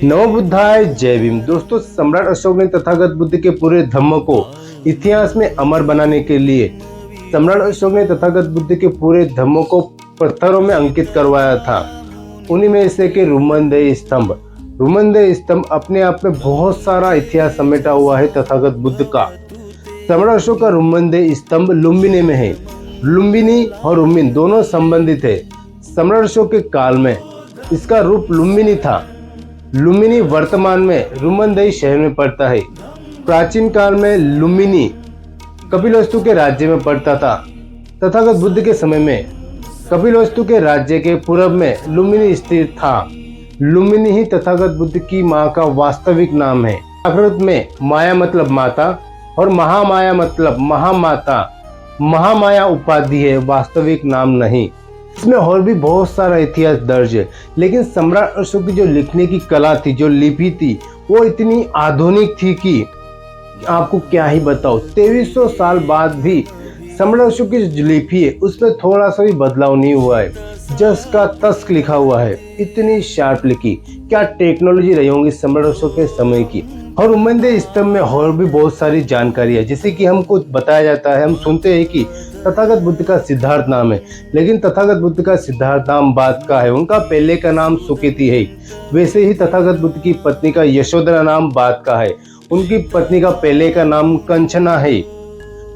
नमो बुद्धाय, जय भीम। दोस्तों, सम्राट अशोक ने तथागत बुद्ध के पूरे धम्म को इतिहास में अमर बनाने के लिए धम्मों को पत्थरों में अंकित करवाया था। उन्हीं में से के रुमनदेही स्तंभ अपने आप में बहुत सारा इतिहास समेटा हुआ है। तथागत बुद्ध का सम्राट अशोक का रुमनदेही स्तंभ लुम्बिनी में है। लुम्बिनी और रुमिन दोनों संबंधित है। सम्राट अशोक के काल में इसका रूप लुम्बिनी था। लुम्बिनी वर्तमान में रुमनदेही शहर में पड़ता है। प्राचीन काल में लुम्बिनी कपिलवस्तु के राज्य में पड़ता था। तथागत बुद्ध के समय में कपिलवस्तु के राज्य के पूर्व में लुम्बिनी स्थित था। लुम्बिनी ही तथागत बुद्ध की मां का वास्तविक नाम है। प्राकृत में माया मतलब माता और महामाया मतलब महामाता। महामाया उपाधि है, वास्तविक नाम नहीं। इसमें और भी बहुत सारा इतिहास दर्ज है, लेकिन सम्राट अशोक की जो लिखने की कला थी, जो लिपि थी, वो इतनी आधुनिक थी कि आपको क्या ही बताओ। 2300 साल बाद भी सम्राट अशोक की जो लिपि है उसमें थोड़ा सा भी बदलाव नहीं हुआ है। जस का तस लिखा हुआ है। इतनी शार्प लिखी, क्या टेक्नोलॉजी रही होंगी सम्राट अशोक के समय की। और रुमनदेही स्तंभ में और भी बहुत सारी जानकारी है, जैसे कि हमको बताया जाता है, हम सुनते हैं कि तथागत बुद्ध का सिद्धार्थ नाम है, लेकिन तथागत बुद्ध का सिद्धार्थ नाम बाद का है। उनका पहले का नाम सुकेती है। वैसे ही तथागत बुद्ध की पत्नी का यशोधरा नाम बाद का है। उनकी पत्नी का पहले का नाम कंचना है।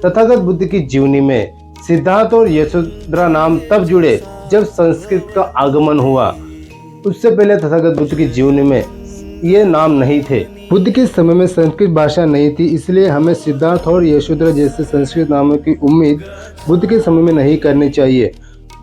तथागत बुद्ध की जीवनी में सिद्धार्थ और यशोधरा नाम तब जुड़े जब संस्कृत का आगमन हुआ। उससे पहले तथागत बुद्ध की जीवनी में ये नाम नहीं थे। बुद्ध के समय में संस्कृत भाषा नहीं थी, इसलिए हमें सिद्धार्थ और यशोधरा जैसे संस्कृत नामों की उम्मीद बुद्ध के समय में नहीं करनी चाहिए।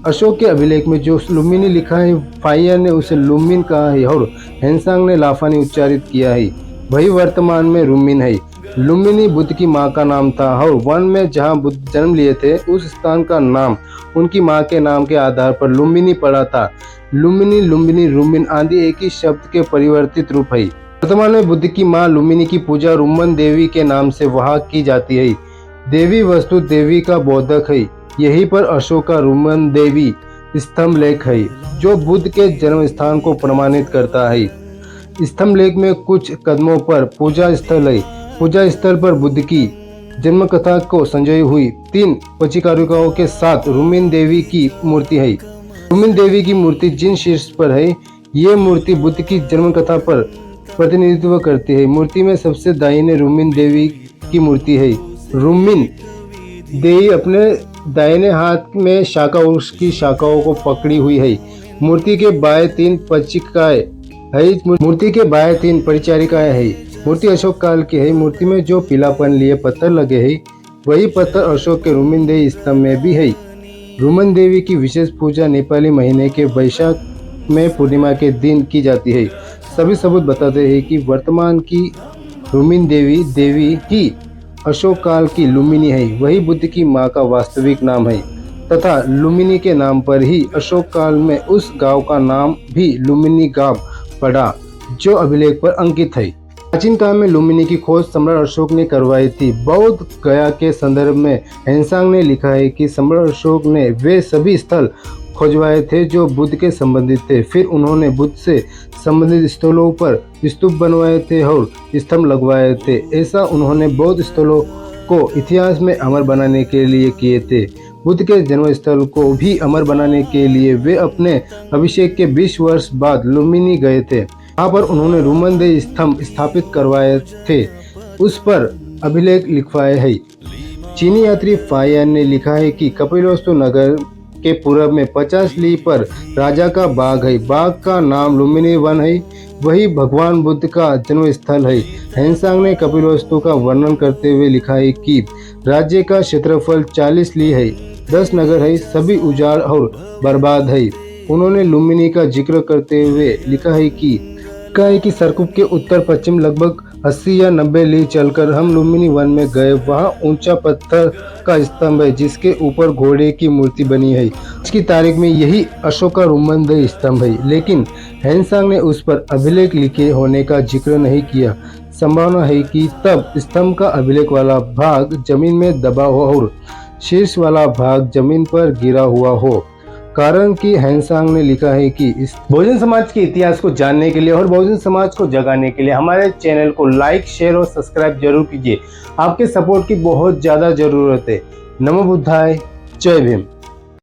अशोक के अभिलेख में जो लुम्बिनी लिखा है, फाइयर ने उसे लुम्बिन कहा है और हेनसांग ने लाफानी उच्चारित किया है। वही वर्तमान में रुमिन है। लुम्बिनी बुद्ध की मां का नाम था और वन में जहां बुद्ध जन्म लिए थे उस स्थान का नाम उनकी मां के नाम के आधार पर लुम्बिनी पड़ा था। लुम्बिनी, लुम्बिनी, रुमिन आदि एक ही शब्द के परिवर्तित रूप है। वर्तमान में बुद्ध की मां लुम्बिनी की पूजा रुमन देवी के नाम से वहां की जाती है। देवी वस्तु देवी का बोधक है। यहीं पर अशोक का रुमन देवी स्तंभ लेख है, जो बुद्ध के जन्म स्थान को प्रमाणित करता है। स्तंभ लेख में कुछ कदमों पर पूजा स्थल है। पूजा स्थल पर बुद्ध की जन्म कथा को संजोई हुई 3 पचिकारिकाओं के साथ रुमिन देवी की मूर्ति है। रुमिन देवी की मूर्ति जिन शीर्ष पर है, ये मूर्ति बुद्ध की जन्म कथा पर प्रतिनिधित्व करती है। मूर्ति में सबसे दाहिने रुमिन देवी की मूर्ति है। रुमिन देवी अपने दाहिने हाथ में शाखा वृक्ष की शाखाओं को पकड़ी हुई है। मूर्ति के बाएं 3 परिचारिकाएं है। मूर्ति अशोक काल की है। मूर्ति में जो पीलापन लिए पत्थर लगे हैं, वही पत्थर अशोक के रुमनदेही स्तंभ में भी है। रुमन देवी की विशेष पूजा नेपाली महीने के वैशाख में पूर्णिमा के दिन की जाती है। सभी सबूत बताते हैं कि वर्तमान की रुमिन देवी ही अशोक काल की लुम्बिनी है। वही बुद्ध की मां का वास्तविक नाम है तथा लुम्बिनी के नाम पर ही अशोक काल में उस गांव का नाम भी लुम्बिनी गांव पड़ा, जो अभिलेख पर अंकित है। प्राचीन काल में लुम्बिनी की खोज सम्राट अशोक ने करवाई थी। बौद्ध गया के संदर्भ में हेनसांग ने लिखा है कि सम्राट अशोक ने वे सभी स्थल खोजवाए थे जो बुद्ध के संबंधित थे। फिर उन्होंने बुद्ध से संबंधित स्थलों पर स्तूप बनवाए थे और स्तंभ लगवाए थे। ऐसा उन्होंने बौद्ध स्थलों को इतिहास में अमर बनाने के लिए किए थे। बुद्ध के जन्म स्थल को भी अमर बनाने के लिए वे अपने अभिषेक के 20 वर्ष बाद लुम्बिनी गए थे। वहाँ पर उन्होंने रुमनदेही स्तंभ स्थापित करवाए थे। उस पर अभिलेख लिखवाए है। चीनी यात्री फायर ने लिखा है कि कपिलवस्तु नगर के पूर्व में 50 ली पर राजा का बाग है। बाग का नाम लुम्बिनी वन है। वही भगवान बुद्ध का जन्म स्थल है। हेनसांग ने कपिलवस्तु का वर्णन करते हुए लिखा है कि राज्य का क्षेत्रफल 40 ली है। 10 नगर है, सभी उजाड़ और बर्बाद है। उन्होंने लुम्बिनी का जिक्र करते हुए लिखा है कि सरकूप के उत्तर पश्चिम लगभग 80 या 90 ली चलकर हम लुम्बिनी वन में गए। वहाँ ऊंचा पत्थर का स्तंभ है जिसके ऊपर घोड़े की मूर्ति बनी है। आज की तारीख में यही अशोक का रुमनदेही स्तंभ है, लेकिन हेनसांग ने उस पर अभिलेख लिखे होने का जिक्र नहीं किया। संभावना है कि तब स्तंभ का अभिलेख वाला भाग जमीन में दबा हो और शीर्ष वाला भाग जमीन पर गिरा हुआ हो। कारण कि हैंसांग ने लिखा है कि इस बहुजन समाज के इतिहास को जानने के लिए और बहुजन समाज को जगाने के लिए हमारे चैनल को लाइक, शेयर और सब्सक्राइब जरूर कीजिए। आपके सपोर्ट की बहुत ज्यादा जरूरत है। नमो बुद्धाय, जय भीम।